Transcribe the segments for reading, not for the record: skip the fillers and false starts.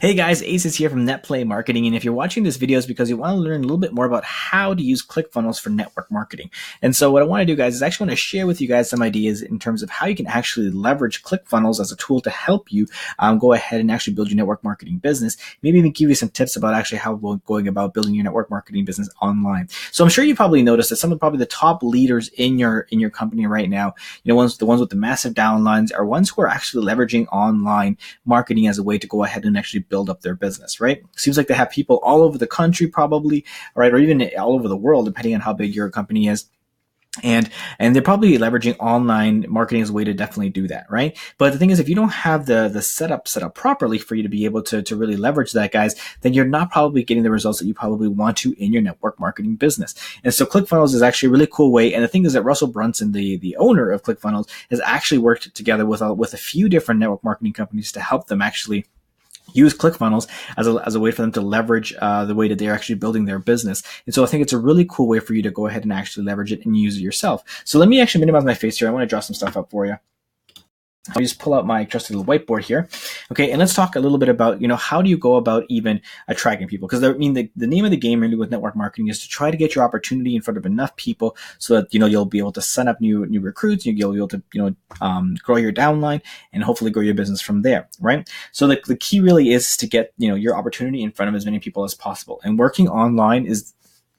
Hey guys, Ace is here from NetPlay Marketing, and if you're watching this video, it's because you want to learn a little bit more about how to use Clickfunnels for network marketing. And so what I want to do, guys, is actually want to share with you guys some ideas in terms of how you can actually leverage Clickfunnels as a tool to help you go ahead and actually build your network marketing business. Maybe even give you some tips about actually how going about building your network marketing business online. So I'm sure you probably noticed that some of probably the top leaders in your company right now, the ones with the massive downlines, are ones who are actually leveraging online marketing as a way to go ahead and actually build up their business, right? Seems like they have people all over the country probably, right, or even all over the world, depending on how big your company is. And they're probably leveraging online marketing as a way to definitely do that, right? But the thing is, if you don't have the setup set up properly for you to be able to really leverage that, guys, then you're not probably getting the results that you probably want to in your network marketing business. And so ClickFunnels is actually a really cool way. And the thing is that Russell Brunson, the owner of ClickFunnels, has actually worked together with a few different network marketing companies to help them actually use ClickFunnels as a way for them to leverage the way that they're actually building their business. And so I think it's a really cool way for you to go ahead and actually leverage it and use it yourself. So let me actually minimize my face here. I want to draw some stuff up for you. I'll just pull out my trusted little whiteboard here. Okay, and let's talk a little bit about, how do you go about even attracting people? Because the name of the game really with network marketing is to try to get your opportunity in front of enough people so that, you'll be able to sign up new recruits, you'll be able to, grow your downline and hopefully grow your business from there, right? So the key really is to get, your opportunity in front of as many people as possible. And working online is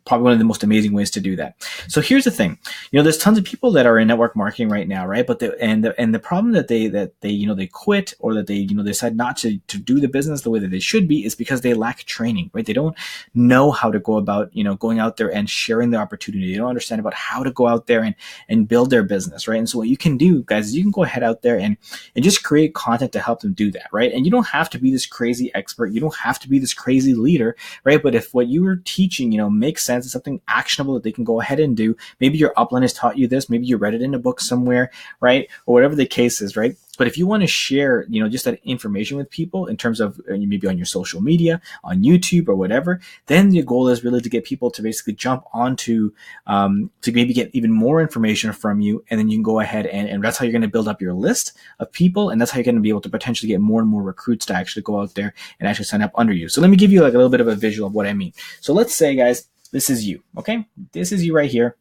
probably one of the most amazing ways to do that. So here's the thing, there's tons of people that are in network marketing right now, right? But the problem that they quit, or that they decide not to do the business the way that they should be, is because they lack training, right? They don't know how to go about going out there and sharing the opportunity. They don't understand about how to go out there and build their business, right? And so what you can do, guys, is you can go ahead out there and just create content to help them do that, right? And you don't have to be this crazy expert, you don't have to be this crazy leader, right? But if what you were teaching makes sense, it's something actionable that they can go ahead and do. Maybe your upline has taught you this. Maybe you read it in a book somewhere, right? Or whatever the case is, right? But if you want to share, just that information with people in terms of maybe on your social media, on YouTube or whatever, then the goal is really to get people to basically jump onto, to maybe get even more information from you. And then you can go ahead and that's how you're going to build up your list of people. And that's how you're going to be able to potentially get more and more recruits to actually go out there and actually sign up under you. So let me give you like a little bit of a visual of what I mean. So let's say, guys, this is you, okay? This is you right here,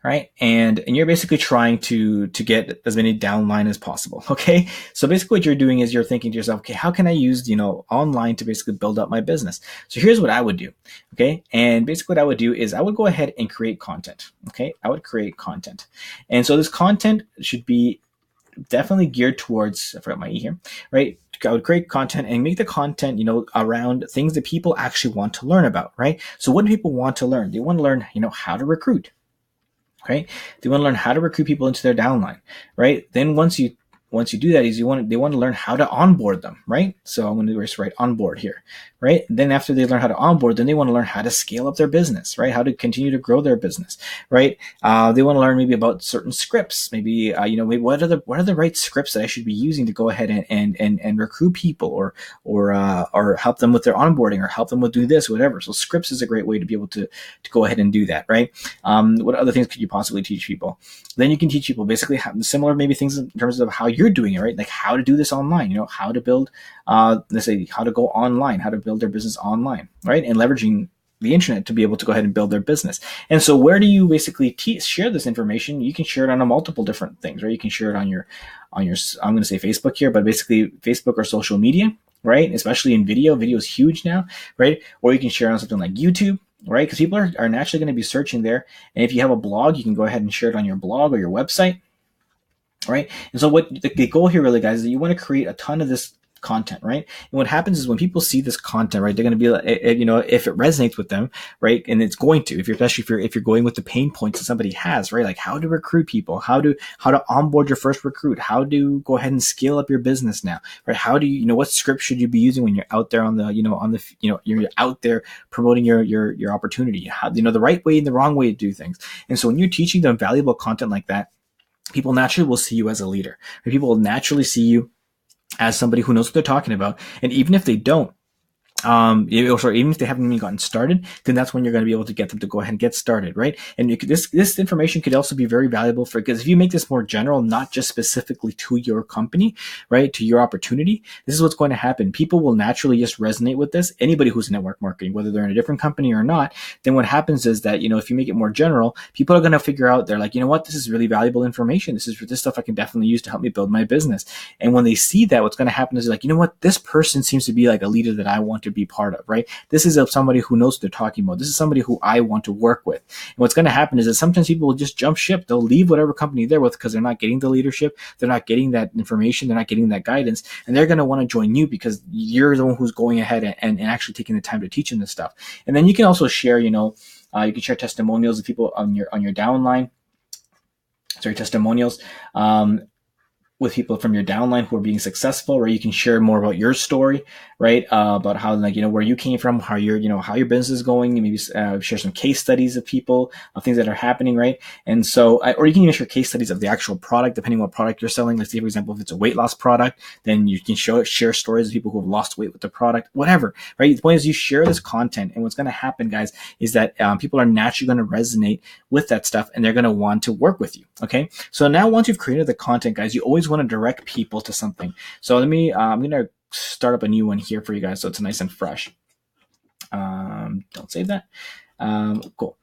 right? And you're basically trying to get as many downline as possible, okay? So basically what you're doing is you're thinking to yourself, okay, how can I use, online to basically build up my business? So here's what I would do, okay? And basically what I would do is I would go ahead and create content, okay? I would create content. And so this content should be definitely geared towards, I forgot my E here, right? I would create content and make the content, around things that people actually want to learn about, right? So what do people want to learn? They want to learn, how to recruit, right? They want to learn how to recruit people into their downline, right? Then once you do that, they want to learn how to onboard them, right? So I'm going to just write onboard here, right? Then after they learn how to onboard, then they want to learn how to scale up their business, right? How to continue to grow their business, right? They want to learn maybe about certain scripts, maybe maybe what are the right scripts that I should be using to go ahead and recruit people, or help them with their onboarding, or help them with do this, whatever. So scripts is a great way to be able to go ahead and do that, right? What other things could you possibly teach people? Then you can teach people basically similar maybe things in terms of how you're doing it, right? Like how to do this online, how to build, let's say how to go online, how to build their business online, right? And leveraging the internet to be able to go ahead and build their business. And so where do you basically share this information? You can share it on multiple different things, right? You can share it on your, I'm going to say Facebook here, but basically Facebook or social media, right? Especially in video. Video is huge now, right? Or you can share on something like YouTube, right? Because people are naturally going to be searching there. And if you have a blog, you can go ahead and share it on your blog or your website, right? And so what the goal here really, guys, is that you want to create a ton of this content, right? And what happens is when people see this content, right, they're going to be like, if it resonates with them, right, and it's going to, especially if you're going with the pain points that somebody has, right, like how to recruit people, how to onboard your first recruit, how to go ahead and scale up your business now, right? How do you, what script should you be using when you're out there on the, you're out there promoting your opportunity, how, the right way and the wrong way to do things. And so when you're teaching them valuable content like that, people naturally will see you as a leader. People will naturally see you as somebody who knows what they're talking about. And even if they don't, or even if they haven't even gotten started, then that's when you're going to be able to get them to go ahead and get started, right? And this information could also be very valuable because if you make this more general, not just specifically to your company, right, to your opportunity, this is what's going to happen. People will naturally just resonate with this. Anybody who's in network marketing, whether they're in a different company or not, then what happens is that, if you make it more general, people are going to figure out, they're like, you know what, this is really valuable information. This stuff I can definitely use to help me build my business. And when they see that, what's going to happen is like, you know what, this person seems to be like a leader that I want to be part of, right? This is somebody who knows what they're talking about. This is somebody who I want to work with. And what's going to happen is that sometimes people will just jump ship. They'll leave whatever company they're with because they're not getting the leadership. They're not getting that information. They're not getting that guidance. And they're going to want to join you because you're the one who's going ahead and actually taking the time to teach them this stuff. And then you can also share, you can share testimonials of people on your downline. Testimonials. With people from your downline who are being successful, where you can share more about your story, right? About how, where you came from, how your business is going, and maybe share some case studies of people, of things that are happening, right? And so, or you can even share case studies of the actual product, depending on what product you're selling. Let's say, for example, if it's a weight loss product, then you can share stories of people who have lost weight with the product, whatever, right? The point is you share this content, and what's going to happen, guys, is that people are naturally going to resonate with that stuff, and they're going to want to work with you, okay? So now once you've created the content, guys, you always want to direct people to something. So I'm going to start up a new one here for you guys so it's nice and fresh. Don't save that. Cool.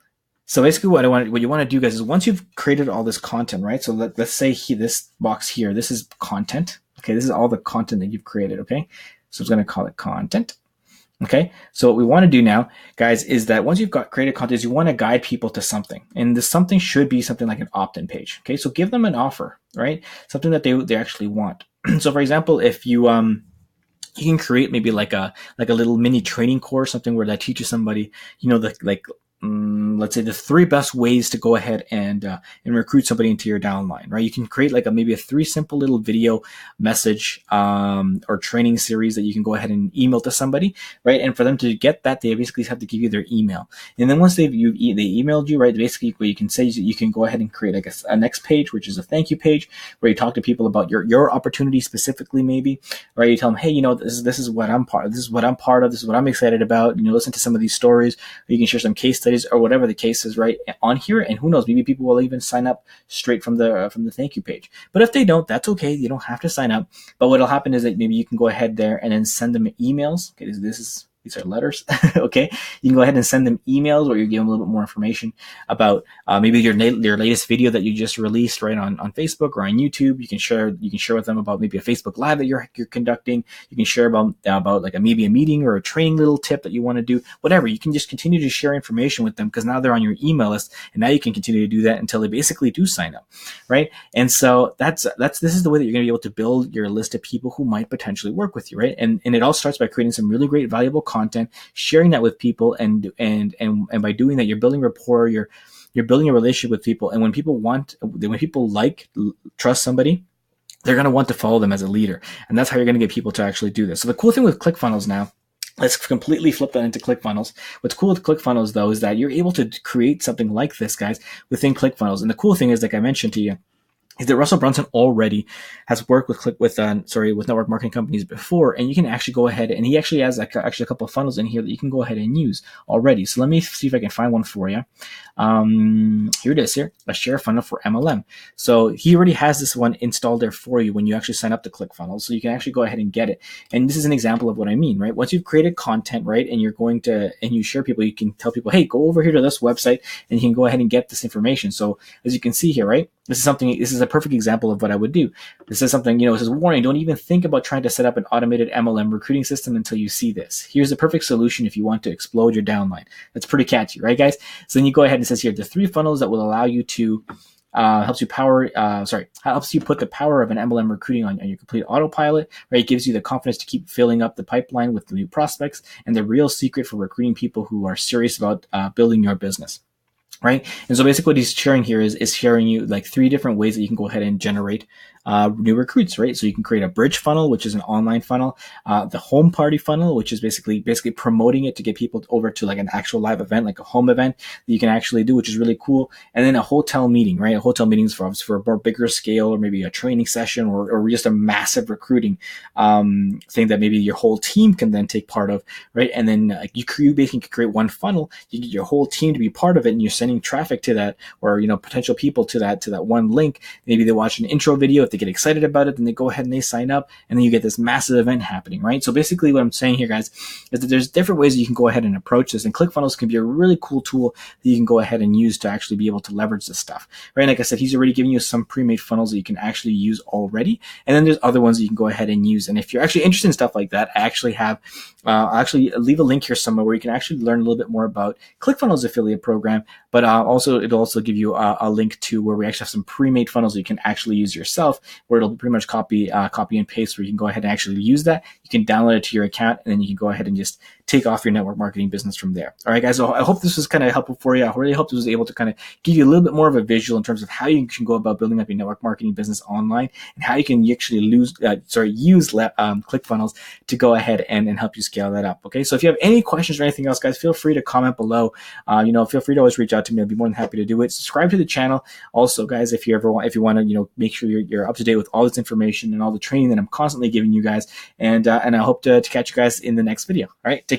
So basically what you want to do, guys, is once you've created all this content, right? So let's say this box here, this is content. Okay, this is all the content that you've created, okay? So I'm going to call it content. Okay, so what we want to do now, guys, is that once you've got created content, you want to guide people to something. And this something should be something like an opt-in page. Okay, so give them an offer, right? Something that they actually want. So for example, if you can create maybe like a little mini training course, something where that teaches somebody, let's say the 3 best ways to go ahead and recruit somebody into your downline, right? You can create maybe a 3 simple little video message or training series that you can go ahead and email to somebody, right? And for them to get that, they basically have to give you their email. And then once they emailed you, right? Basically, what you can say is you can go ahead and create a next page, which is a thank you page, where you talk to people about your opportunity specifically, maybe, right? You tell them, hey, this is what I'm part of. This is what I'm part of. This is what I'm excited about. Listen to some of these stories. You can share some case studies or whatever the case is, right, on here. And who knows, maybe people will even sign up straight from the thank you page. But if they don't, that's okay. You don't have to sign up. But what'll happen is that maybe you can go ahead there and then send them emails. Okay, these are letters. Okay, you can go ahead and send them emails, or you give them a little bit more information about maybe your latest video that you just released, right, on Facebook or on YouTube. You can share with them about maybe a Facebook Live that you're conducting. You can share about maybe a meeting or a training little tip that you want to do. Whatever, you can just continue to share information with them because now they're on your email list, and now you can continue to do that until they basically do sign up, right? And so this is the way that you're going to be able to build your list of people who might potentially work with you, right? And it all starts by creating some really great, valuable content, sharing that with people, and by doing that, you're building rapport, you're building a relationship with people. And when people trust somebody, they're going to want to follow them as a leader. And that's how you're going to get people to actually do this. So the cool thing with Clickfunnels now, let's completely flip that into Clickfunnels. What's cool with Clickfunnels, though, is that you're able to create something like this, guys, within Clickfunnels. And the cool thing is, like I mentioned to you, is that Russell Brunson already has worked with network marketing companies before, and you can actually go ahead, and he actually has actually a couple of funnels in here that you can go ahead and use already. So let me see if I can find one for you. Here it is here, a share funnel for MLM. So he already has this one installed there for you when you actually sign up to Clickfunnels. So you can actually go ahead and get it. And this is an example of what I mean, right? Once you've created content, right, and you share people, you can tell people, hey, go over here to this website and you can go ahead and get this information. So as you can see here, right, this is a perfect example of what I would do. This is something, it says, warning, don't even think about trying to set up an automated MLM recruiting system until you see this. Here's the perfect solution if you want to explode your downline. That's pretty catchy, right, guys? So then you go ahead and it says here, the 3 funnels that will allow you to helps you put the power of an MLM recruiting on your complete autopilot, right? It gives you the confidence to keep filling up the pipeline with the new prospects, and the real secret for recruiting people who are serious about building your business. Right. And so basically what he's sharing here is sharing you 3 different ways that you can go ahead and generate new recruits, right? So you can create a bridge funnel, which is an online funnel, the home party funnel, which is basically promoting it to get people over to like an actual live event, like a home event that you can actually do, which is really cool. And then a hotel meeting, right? A hotel meeting is for a more bigger scale, or maybe a training session, or just a massive recruiting thing that maybe your whole team can then take part of, right? And then you basically can create one funnel. You get your whole team to be part of it, and you're sending traffic to that, or potential people to that one link. Maybe they watch an intro video. If they get excited about it, then they go ahead and they sign up, and then you get this massive event happening, right? So basically what I'm saying here, guys, is that there's different ways that you can go ahead and approach this, and ClickFunnels can be a really cool tool that you can go ahead and use to actually be able to leverage this stuff, right? Like I said, he's already giving you some pre-made funnels that you can actually use already, and then there's other ones that you can go ahead and use. And if you're actually interested in stuff like that, I actually have I'll actually leave a link here somewhere where you can actually learn a little bit more about ClickFunnels affiliate program, but it'll also give you a link to where we actually have some pre-made funnels that you can actually use yourself, where it'll pretty much copy and paste, where you can go ahead and actually use that. You can download it to your account, and then you can go ahead and just take off your network marketing business from there. All right, guys, so I hope this was kind of helpful for you. I really hope this was able to kind of give you a little bit more of a visual in terms of how you can go about building up your network marketing business online, and how you can actually use ClickFunnels to go ahead and help you scale that up. Okay, so if you have any questions or anything else, guys, feel free to comment below. Feel free to always reach out to me. I'll be more than happy to do it. Subscribe to the channel. Also, guys, if you want to, make sure you're up to date with all this information and all the training that I'm constantly giving you guys. And I hope to catch you guys in the next video. All right, take care.